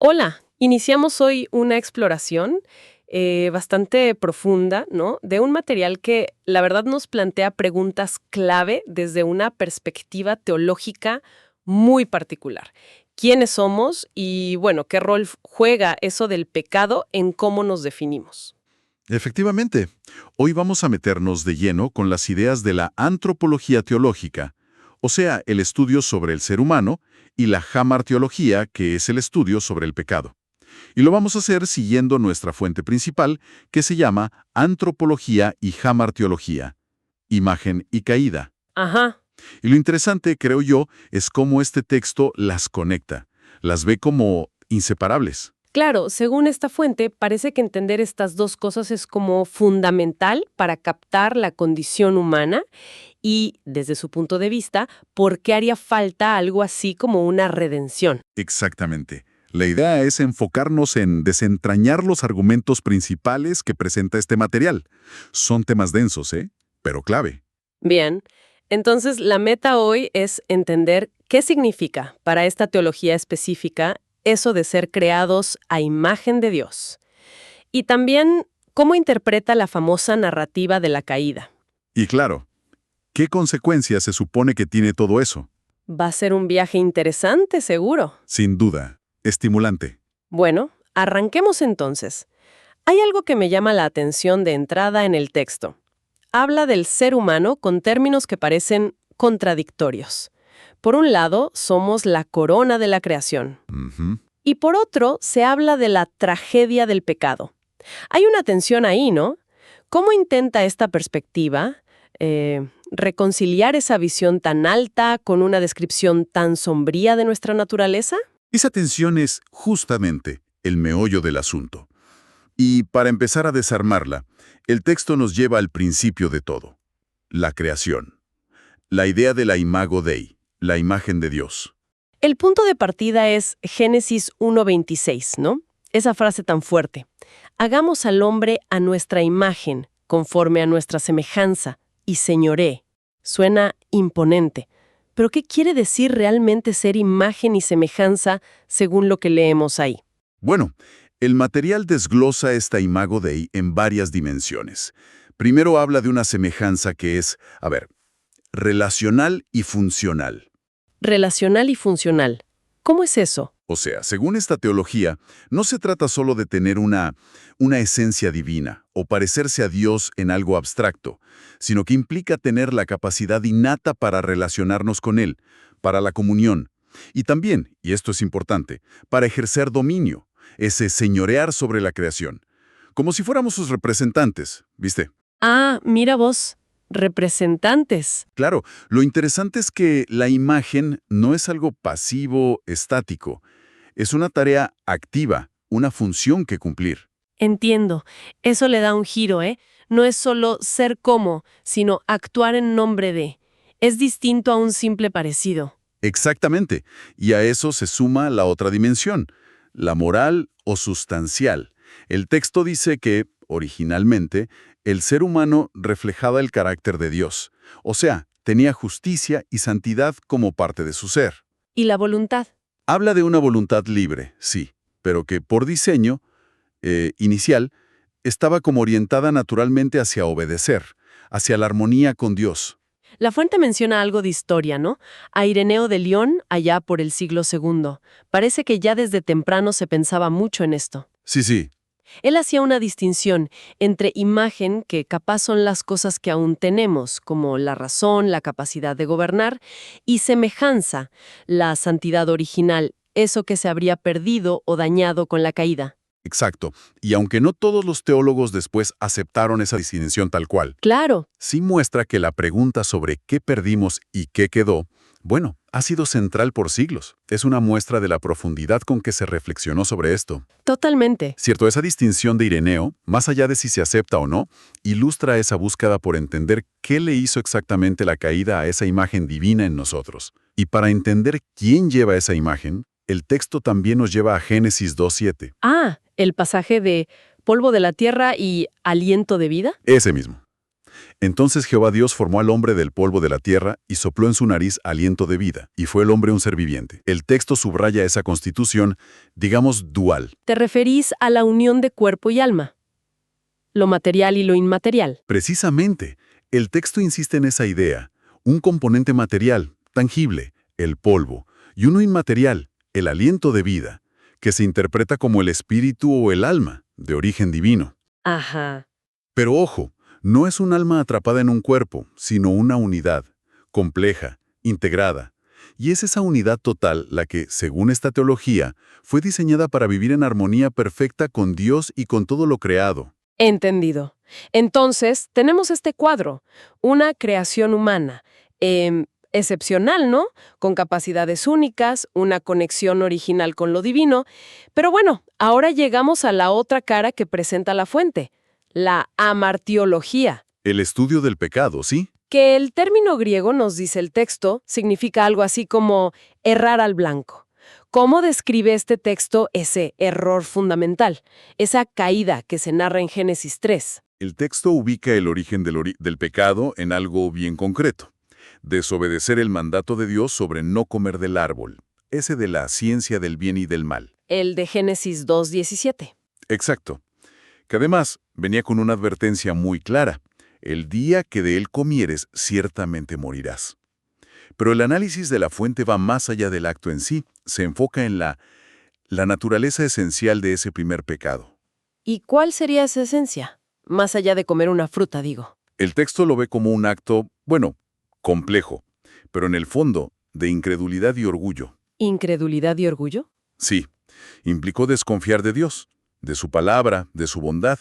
Hola, iniciamos hoy una exploración bastante profunda, ¿no? De un material que la verdad nos plantea preguntas clave desde una perspectiva teológica muy particular. ¿Quiénes somos y, bueno, qué rol juega eso del pecado en cómo nos definimos? Efectivamente, hoy vamos a meternos de lleno con las ideas de la antropología teológica, o sea, el estudio sobre el ser humano, y la hamarteología, que es el estudio sobre el pecado. Y lo vamos a hacer siguiendo nuestra fuente principal, que se llama Antropología y Hamarteología, Imagen y Caída. Ajá. Y lo interesante, creo yo, es cómo este texto las conecta, las ve como inseparables. Claro, según esta fuente, parece que entender estas dos cosas es como fundamental para captar la condición humana y, desde su punto de vista, por qué haría falta algo así como una redención. Exactamente. La idea es enfocarnos en desentrañar los argumentos principales que presenta este material. Son temas densos, ¿eh? Pero clave. Bien, entonces la meta hoy es entender qué significa para esta teología específica eso de ser creados a imagen de Dios. Y también cómo interpreta la famosa narrativa de la caída. Y claro, ¿qué consecuencias se supone que tiene todo eso? Va a ser un viaje interesante, seguro. Sin duda, estimulante. Bueno, arranquemos entonces. Hay algo que me llama la atención de entrada en el texto. Habla del ser humano con términos que parecen contradictorios. Por un lado, somos la corona de la creación. Ujú. Y por otro, se habla de la tragedia del pecado. Hay una tensión ahí, ¿no? ¿Cómo intenta esta perspectiva reconciliar esa visión tan alta con una descripción tan sombría de nuestra naturaleza? Esa tensión es justamente el meollo del asunto. Y para empezar a desarmarla, el texto nos lleva al principio de todo, la creación. La idea de la imago Dei, la imagen de Dios. El punto de partida es Génesis 1:26, ¿no? Esa frase tan fuerte. Hagamos al hombre a nuestra imagen, conforme a nuestra semejanza, y señoré. Suena imponente. Pero ¿qué quiere decir realmente ser imagen y semejanza según lo que leemos ahí? Bueno, el material desglosa esta imago Dei en varias dimensiones. Primero habla de una semejanza que es, relacional y funcional. Relacional y funcional. ¿Cómo es eso? O sea, según esta teología, no se trata solo de tener una esencia divina o parecerse a Dios en algo abstracto, sino que implica tener la capacidad innata para relacionarnos con Él, para la comunión, y también, y esto es importante, para ejercer dominio, ese señorear sobre la creación, como si fuéramos sus representantes, ¿viste? Ah, mira vos. Representantes. Claro, lo interesante es que la imagen no es algo pasivo, estático. Es una tarea activa, una función que cumplir. Entiendo. Eso le da un giro, ¿eh? No es solo ser como, sino actuar en nombre de. Es distinto a un simple parecido. Exactamente. Y a eso se suma la otra dimensión, la moral o sustancial. El texto dice que, originalmente, el ser humano reflejaba el carácter de Dios. O sea, tenía justicia y santidad como parte de su ser. ¿Y la voluntad? Habla de una voluntad libre, sí, pero que por diseño inicial estaba como orientada naturalmente hacia obedecer, hacia la armonía con Dios. La fuente menciona algo de historia, ¿no? A Ireneo de León, allá por el siglo II. Parece que ya desde temprano se pensaba mucho en esto. Sí, sí, Él hacía una distinción entre imagen, que capaz son las cosas que aún tenemos, como la razón, la capacidad de gobernar, y semejanza, la santidad original, eso que se habría perdido o dañado con la caída. exacto. Y aunque no todos los teólogos después aceptaron esa distinción tal cual, Claro, sí muestra que la pregunta sobre qué perdimos y qué quedó, bueno, ha sido central por siglos. Es una muestra de la profundidad con que se reflexionó sobre esto. totalmente. Cierto, esa distinción de Ireneo, más allá de si se acepta o no, ilustra esa búsqueda por entender qué le hizo exactamente la caída a esa imagen divina en nosotros. Y para entender quién lleva esa imagen, el texto también nos lleva a Génesis 2:7. Ah, el pasaje de polvo de la tierra y aliento de vida. Ese mismo. Entonces Jehová Dios formó al hombre del polvo de la tierra y sopló en su nariz aliento de vida, y fue el hombre un ser viviente. El texto subraya esa constitución, digamos, dual. ¿Te referís a la unión de cuerpo y alma? Lo material y lo inmaterial. Precisamente, el texto insiste en esa idea. Un componente material, tangible, el polvo, y uno inmaterial, el aliento de vida, que se interpreta como el espíritu o el alma, de origen divino. Ajá. Pero ojo, no es un alma atrapada en un cuerpo, sino una unidad, compleja, integrada. Y es esa unidad total la que, según esta teología, fue diseñada para vivir en armonía perfecta con Dios y con todo lo creado. Entendido. Entonces, tenemos este cuadro, una creación humana, excepcional, ¿no? Con capacidades únicas, una conexión original con lo divino. Pero bueno, ahora llegamos a la otra cara que presenta la fuente, la amartiología, El estudio del pecado, ¿sí? que el término griego, nos dice el texto, significa algo así como errar al blanco. ¿Cómo describe este texto ese error fundamental, esa caída que se narra en Génesis 3? El texto ubica el origen del pecado en algo bien concreto. Desobedecer el mandato de Dios sobre no comer del árbol, ese de la ciencia del bien y del mal. El de Génesis 2:17. Exacto. Que además venía con una advertencia muy clara. El día que de él comieres, ciertamente morirás. Pero el análisis de la fuente va más allá del acto en sí, se enfoca en la naturaleza esencial de ese primer pecado. ¿Y cuál sería esa esencia? Más allá de comer una fruta, digo. El texto lo ve como un acto, bueno, complejo, pero en el fondo, de incredulidad y orgullo. ¿Incredulidad y orgullo? Sí, implicó desconfiar de Dios, de su palabra, de su bondad,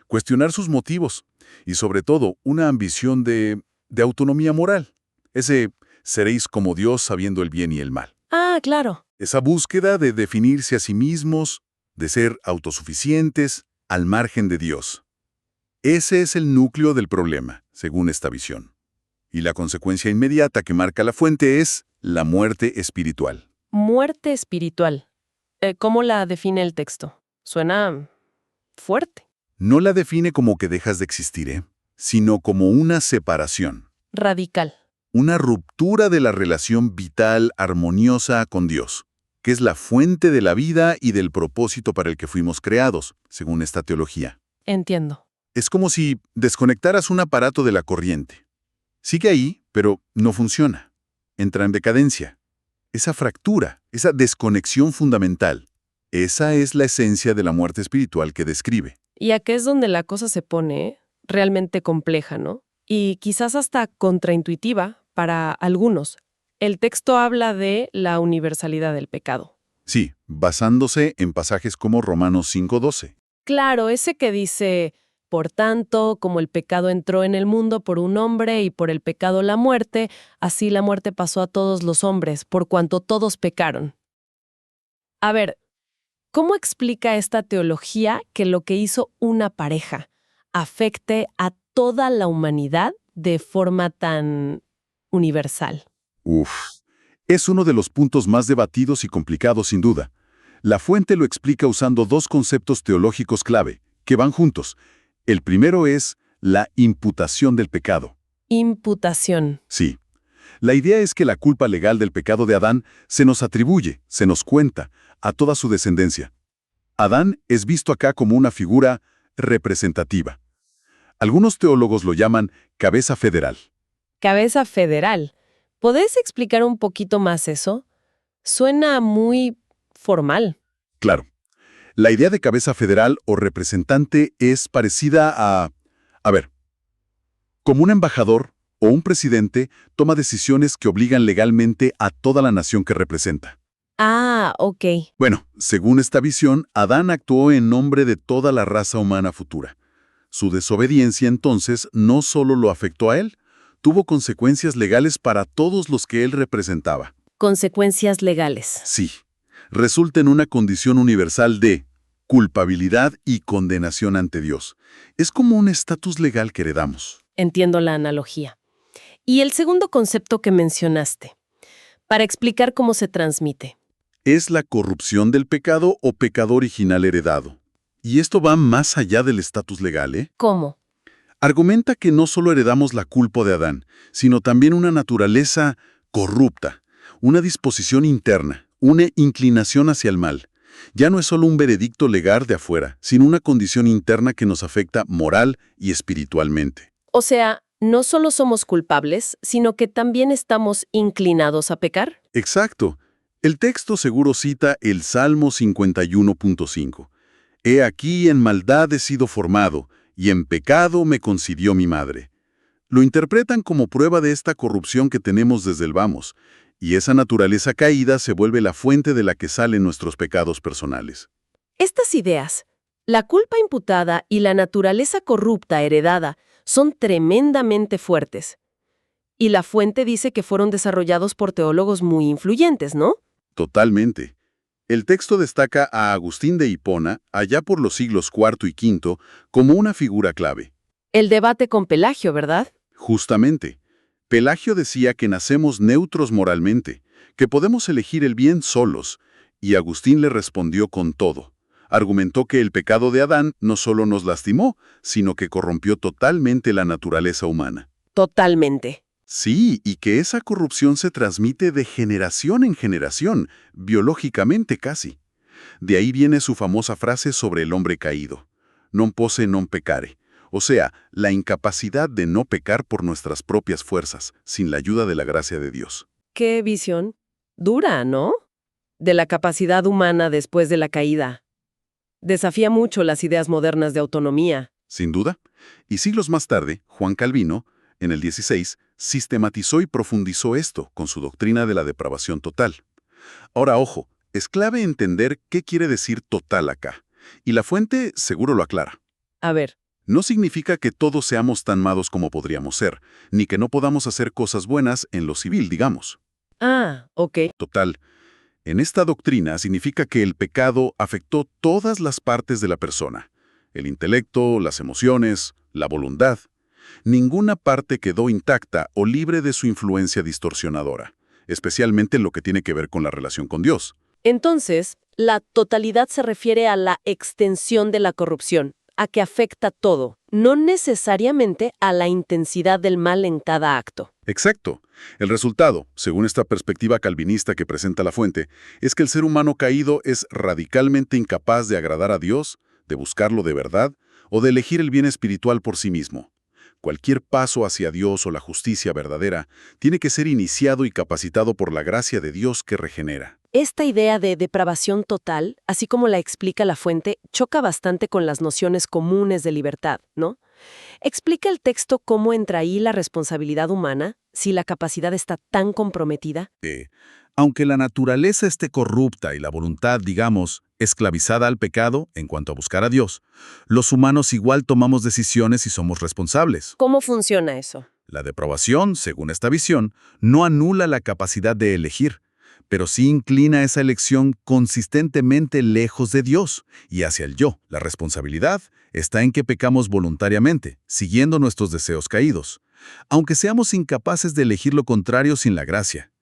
cuestionar sus motivos y sobre todo una ambición de autonomía moral. Ese seréis como Dios sabiendo el bien y el mal. Ah, claro. Esa búsqueda de definirse a sí mismos, de ser autosuficientes, al margen de Dios. Ese es el núcleo del problema, según esta visión. Y la consecuencia inmediata que marca la fuente es la muerte espiritual. Muerte espiritual. ¿Cómo la define el texto? Suena fuerte. No la define como que dejas de existir, sino como una separación, Radical. una ruptura de la relación vital armoniosa con Dios, que es la fuente de la vida y del propósito para el que fuimos creados, según esta teología. Entiendo. Es como si desconectaras un aparato de la corriente. Sigue ahí, pero no funciona. Entra en decadencia. Esa fractura, esa desconexión fundamental, esa es la esencia de la muerte espiritual que describe. Y aquí es donde la cosa se pone realmente compleja, ¿no? Y quizás hasta contraintuitiva para algunos. El texto habla de la universalidad del pecado. Sí, basándose en pasajes como Romanos 5:12. Claro, ese que dice, por tanto, como el pecado entró en el mundo por un hombre y por el pecado la muerte, así la muerte pasó a todos los hombres, por cuanto todos pecaron. A ver, ¿cómo explica esta teología que lo que hizo una pareja afecte a toda la humanidad de forma tan universal? Uf, es uno de los puntos más debatidos y complicados sin duda. La fuente lo explica usando dos conceptos teológicos clave, que van juntos. El primero es la imputación del pecado. Imputación. Sí. La idea es que la culpa legal del pecado de Adán se nos atribuye, se nos cuenta, a toda su descendencia. Adán es visto acá como una figura representativa. Algunos teólogos lo llaman cabeza federal. Cabeza federal. ¿Podés explicar un poquito más eso? Suena muy formal. Claro. La idea de cabeza federal o representante es parecida a ver, como un embajador o un presidente toma decisiones que obligan legalmente a toda la nación que representa. Ah, ok. Bueno, según esta visión, Adán actuó en nombre de toda la raza humana futura. Su desobediencia entonces no solo lo afectó a él, tuvo consecuencias legales para todos los que él representaba. Consecuencias legales. Sí, resulta en una condición universal de culpabilidad y condenación ante Dios. Es como un estatus legal que heredamos. Entiendo la analogía. Y el segundo concepto que mencionaste, para explicar cómo se transmite. Es la corrupción del pecado o pecado original heredado. Y esto va más allá del estatus legal, ¿eh? ¿Cómo? Argumenta que no solo heredamos la culpa de Adán, sino también una naturaleza corrupta, una disposición interna, una inclinación hacia el mal. Ya no es solo un veredicto legal de afuera, sino una condición interna que nos afecta moral y espiritualmente. O sea, no solo somos culpables, sino que también estamos inclinados a pecar. Exacto. El texto seguro cita el Salmo 51.5. He aquí en maldad he sido formado, y en pecado me concibió mi madre. Lo interpretan como prueba de esta corrupción que tenemos desde el vamos, y esa naturaleza caída se vuelve la fuente de la que salen nuestros pecados personales. Estas ideas, la culpa imputada y la naturaleza corrupta heredada, son tremendamente fuertes. Y la fuente dice que fueron desarrollados por teólogos muy influyentes, ¿no? Totalmente. El texto destaca a Agustín de Hipona, allá por los siglos IV y V, como una figura clave. El debate con Pelagio, ¿verdad? Justamente. Pelagio decía que nacemos neutros moralmente, que podemos elegir el bien solos, y Agustín le respondió con todo. Argumentó que el pecado de Adán no solo nos lastimó, sino que corrompió totalmente la naturaleza humana. Totalmente. Sí, y que esa corrupción se transmite de generación en generación, biológicamente casi. De ahí viene su famosa frase sobre el hombre caído, non posse non peccare, o sea, la incapacidad de no pecar por nuestras propias fuerzas, sin la ayuda de la gracia de Dios. Qué visión dura, ¿no? De la capacidad humana después de la caída. Desafía mucho las ideas modernas de autonomía. Sin duda. Y siglos más tarde, Juan Calvino, en el 16, sistematizó y profundizó esto con su doctrina de la depravación total. Ahora, ojo, es clave entender qué quiere decir total acá. Y la fuente seguro lo aclara. A ver, No significa que todos seamos tan malos como podríamos ser, ni que no podamos hacer cosas buenas en lo civil, digamos. ok. Total, en esta doctrina significa que el pecado afectó todas las partes de la persona. El intelecto, las emociones, la voluntad. Ninguna parte quedó intacta o libre de su influencia distorsionadora, especialmente en lo que tiene que ver con la relación con Dios. Entonces, la totalidad se refiere a la extensión de la corrupción, a que afecta todo, no necesariamente a la intensidad del mal en cada acto. Exacto. El resultado, según esta perspectiva calvinista que presenta la fuente, es que el ser humano caído es radicalmente incapaz de agradar a Dios, de buscarlo de verdad o de elegir el bien espiritual por sí mismo. Cualquier paso hacia Dios o la justicia verdadera tiene que ser iniciado y capacitado por la gracia de Dios que regenera. Esta idea de depravación total, así como la explica la fuente, choca bastante con las nociones comunes de libertad, ¿no? ¿Explica el texto cómo entra ahí la responsabilidad humana si la capacidad está tan comprometida? Aunque la naturaleza esté corrupta y la voluntad, digamos, esclavizada al pecado en cuanto a buscar a Dios, los humanos igual tomamos decisiones y somos responsables. ¿Cómo funciona eso? La depravación, según esta visión, no anula la capacidad de elegir, pero sí inclina esa elección consistentemente lejos de Dios y hacia el yo. La responsabilidad está en que pecamos voluntariamente, siguiendo nuestros deseos caídos, aunque seamos incapaces de elegir lo contrario sin la gracia.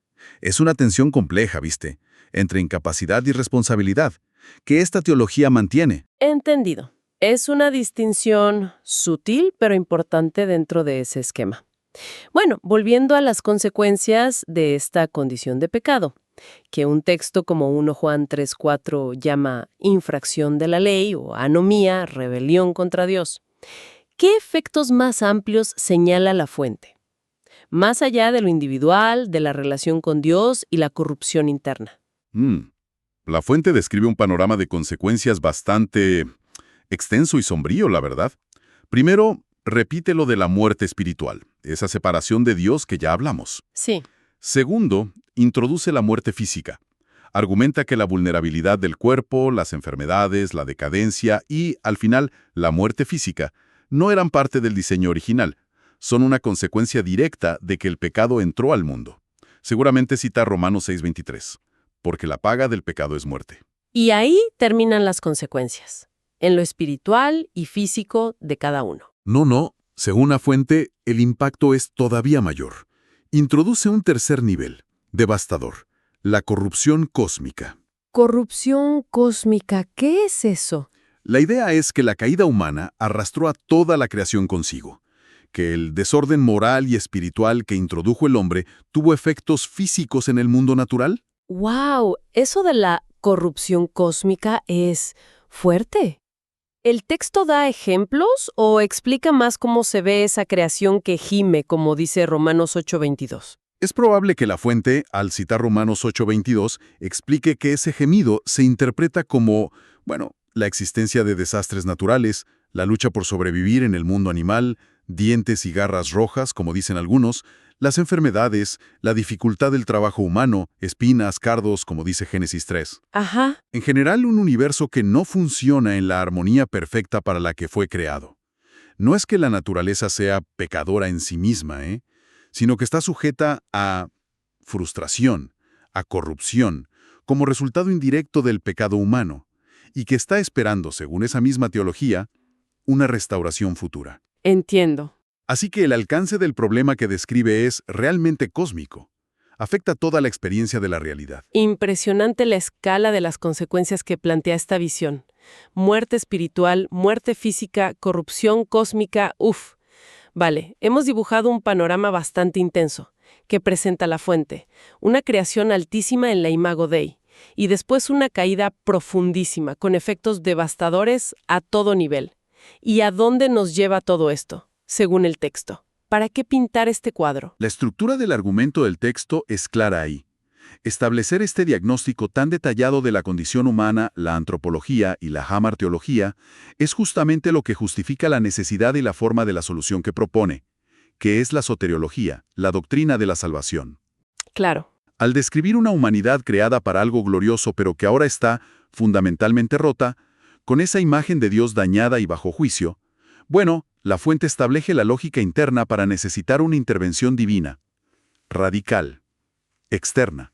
Es una tensión compleja, ¿viste?, entre incapacidad y responsabilidad, que esta teología mantiene. Entendido. Es una distinción sutil pero importante dentro de ese esquema. Bueno, volviendo a las consecuencias de esta condición de pecado, que un texto como 1 Juan 3:4 llama infracción de la ley o anomía, rebelión contra Dios. ¿Qué efectos más amplios señala la fuente? Más allá de lo individual, de la relación con Dios y la corrupción interna. La fuente describe un panorama de consecuencias bastante extenso y sombrío, la verdad. Primero, repite lo de la muerte espiritual, esa separación de Dios que ya hablamos. Sí. Segundo, introduce la muerte física. Argumenta que la vulnerabilidad del cuerpo, las enfermedades, la decadencia y, al final, la muerte física, no eran parte del diseño original. Son una consecuencia directa de que el pecado entró al mundo. Seguramente cita Romanos 6:23, porque la paga del pecado es muerte. Y ahí terminan las consecuencias, en lo espiritual y físico de cada uno. No, según la fuente, el impacto es todavía mayor. Introduce un tercer nivel, devastador, la corrupción cósmica. Corrupción cósmica, ¿qué es eso? La idea es que la caída humana arrastró a toda la creación consigo. que el desorden moral y espiritual que introdujo el hombre tuvo efectos físicos en el mundo natural? ¡Wow! Eso de la corrupción cósmica es fuerte. ¿El texto da ejemplos o explica más cómo se ve esa creación que gime, como dice Romanos 8:22? Es probable que la fuente, al citar Romanos 8:22, explique que ese gemido se interpreta como, bueno, la existencia de desastres naturales, la lucha por sobrevivir en el mundo animal, dientes y garras rojas, como dicen algunos, las enfermedades, la dificultad del trabajo humano, espinas, cardos, como dice Génesis 3. Ajá, En general, un universo que no funciona en la armonía perfecta para la que fue creado. No es que la naturaleza sea pecadora en sí misma, sino que está sujeta a frustración, a corrupción, como resultado indirecto del pecado humano, y que está esperando, según esa misma teología, una restauración futura. entiendo. Así que el alcance del problema que describe es realmente cósmico. Afecta toda la experiencia de la realidad. Impresionante la escala de las consecuencias que plantea esta visión. Muerte espiritual, muerte física, corrupción cósmica, ¡uf! Vale, hemos dibujado un panorama bastante intenso, que presenta la fuente, una creación altísima en la Imago Dei, y después una caída profundísima, con efectos devastadores a todo nivel. ¿Y a dónde nos lleva todo esto, según el texto? ¿Para qué pintar este cuadro? La estructura del argumento del texto es clara ahí. Establecer este diagnóstico tan detallado de la condición humana, la antropología y la hamarteología, es justamente lo que justifica la necesidad y la forma de la solución que propone, que es la soteriología, la doctrina de la salvación. Claro. Al describir una humanidad creada para algo glorioso pero que ahora está fundamentalmente rota, con esa imagen de Dios dañada y bajo juicio, bueno, la fuente establece la lógica interna para necesitar una intervención divina, radical, externa.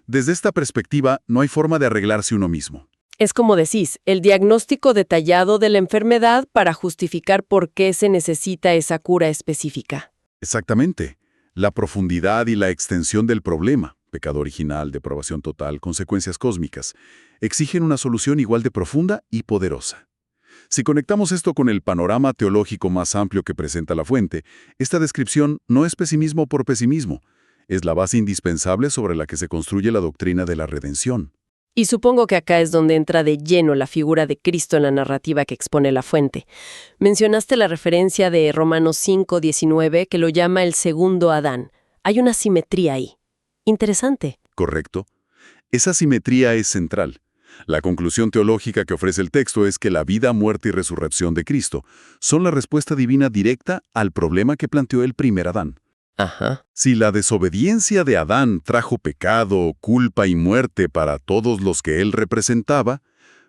Desde esta perspectiva, no hay forma de arreglarse uno mismo. Es como decís, el diagnóstico detallado de la enfermedad para justificar por qué se necesita esa cura específica. Exactamente. La profundidad y la extensión del problema, pecado original, depravación total, consecuencias cósmicas, exigen una solución igual de profunda y poderosa. Si conectamos esto con el panorama teológico más amplio que presenta la fuente, esta descripción no es pesimismo por pesimismo, es la base indispensable sobre la que se construye la doctrina de la redención. Y supongo que acá es donde entra de lleno la figura de Cristo en la narrativa que expone la fuente. Mencionaste la referencia de Romanos 5:19 que lo llama el segundo Adán. Hay una simetría ahí. Interesante. ¿Correcto? Esa simetría es central. La conclusión teológica que ofrece el texto es que la vida, muerte y resurrección de Cristo son la respuesta divina directa al problema que planteó el primer Adán. Ajá. Si la desobediencia de Adán trajo pecado, culpa y muerte para todos los que él representaba,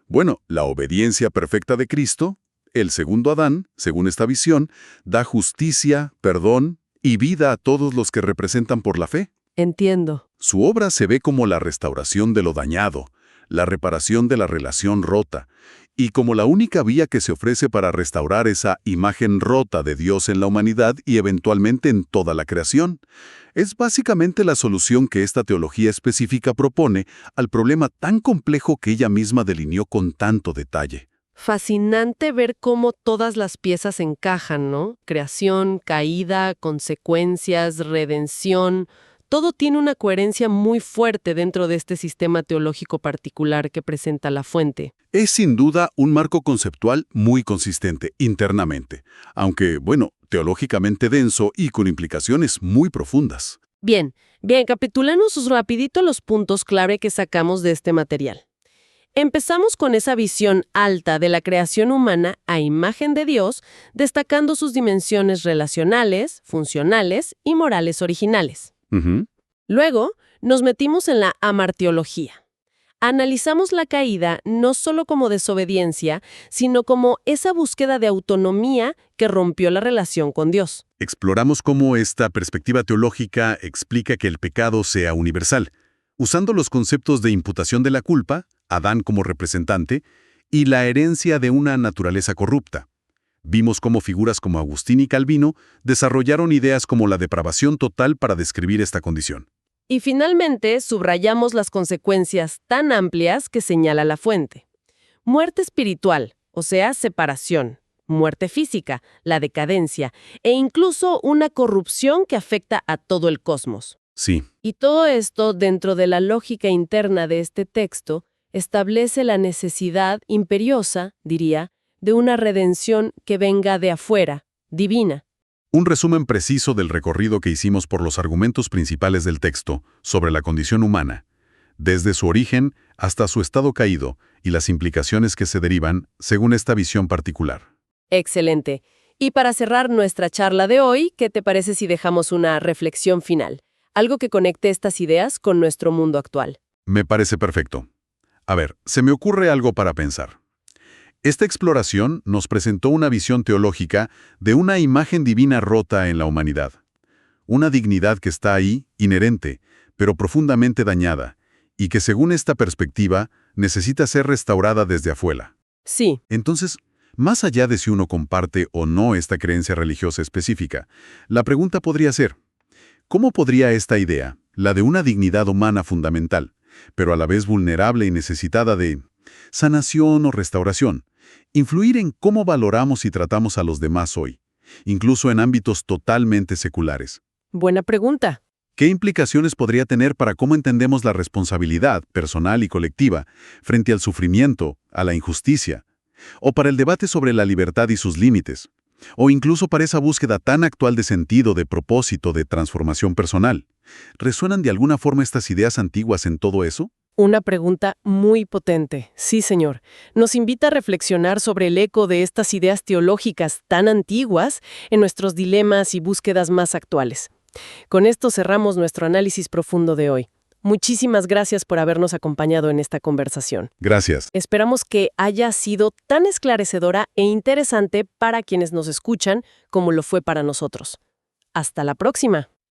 bueno, la obediencia perfecta de Cristo, el segundo Adán, según esta visión, da justicia, perdón y vida a todos los que representan por la fe. Entiendo. Su obra se ve como la restauración de lo dañado, la reparación de la relación rota, y como la única vía que se ofrece para restaurar esa imagen rota de Dios en la humanidad y eventualmente en toda la creación. Es básicamente la solución que esta teología específica propone al problema tan complejo que ella misma delineó con tanto detalle. Fascinante ver cómo todas las piezas encajan, ¿no? Creación, caída, consecuencias, redención. Todo tiene una coherencia muy fuerte dentro de este sistema teológico particular que presenta la fuente. Es sin duda un marco conceptual muy consistente internamente, aunque, bueno, teológicamente denso y con implicaciones muy profundas. Bien, capitulanos rapidito los puntos clave que sacamos de este material. Empezamos con esa visión alta de la creación humana a imagen de Dios, destacando sus dimensiones relacionales, funcionales y morales originales. Ujú. Luego, nos metimos en la amartiología. Analizamos la caída no solo como desobediencia, sino como esa búsqueda de autonomía que rompió la relación con Dios. Exploramos cómo esta perspectiva teológica explica que el pecado sea universal, usando los conceptos de imputación de la culpa, Adán como representante, y la herencia de una naturaleza corrupta. Vimos cómo figuras como Agustín y Calvino desarrollaron ideas como la depravación total para describir esta condición. Y finalmente, subrayamos las consecuencias tan amplias que señala la fuente. Muerte espiritual, o sea, separación. muerte física, la decadencia e incluso una corrupción que afecta a todo el cosmos. Sí. Y todo esto, dentro de la lógica interna de este texto, establece la necesidad imperiosa, diría, de una redención que venga de afuera, divina. Un resumen preciso del recorrido que hicimos por los argumentos principales del texto sobre la condición humana, desde su origen hasta su estado caído y las implicaciones que se derivan según esta visión particular. Excelente. Y para cerrar nuestra charla de hoy, ¿qué te parece si dejamos una reflexión final? Algo que conecte estas ideas con nuestro mundo actual. Me parece perfecto. A ver, se me ocurre algo para pensar. Esta exploración nos presentó una visión teológica de una imagen divina rota en la humanidad. Una dignidad que está ahí, inherente, pero profundamente dañada, y que según esta perspectiva necesita ser restaurada desde afuera. Sí. Entonces, más allá de si uno comparte o no esta creencia religiosa específica, la pregunta podría ser, ¿cómo podría esta idea, la de una dignidad humana fundamental, pero a la vez vulnerable y necesitada de sanación o restauración, influir en cómo valoramos y tratamos a los demás hoy, incluso en ámbitos totalmente seculares? Buena pregunta. ¿Qué implicaciones podría tener para cómo entendemos la responsabilidad personal y colectiva frente al sufrimiento, a la injusticia, o para el debate sobre la libertad y sus límites, o incluso para esa búsqueda tan actual de sentido, de propósito, de transformación personal? ¿Resuenan de alguna forma estas ideas antiguas en todo eso? Una pregunta muy potente. Sí, señor. Nos invita a reflexionar sobre el eco de estas ideas teológicas tan antiguas en nuestros dilemas y búsquedas más actuales. Con esto cerramos nuestro análisis profundo de hoy. Muchísimas gracias por habernos acompañado en esta conversación. Gracias. Esperamos que haya sido tan esclarecedora e interesante para quienes nos escuchan como lo fue para nosotros. Hasta la próxima.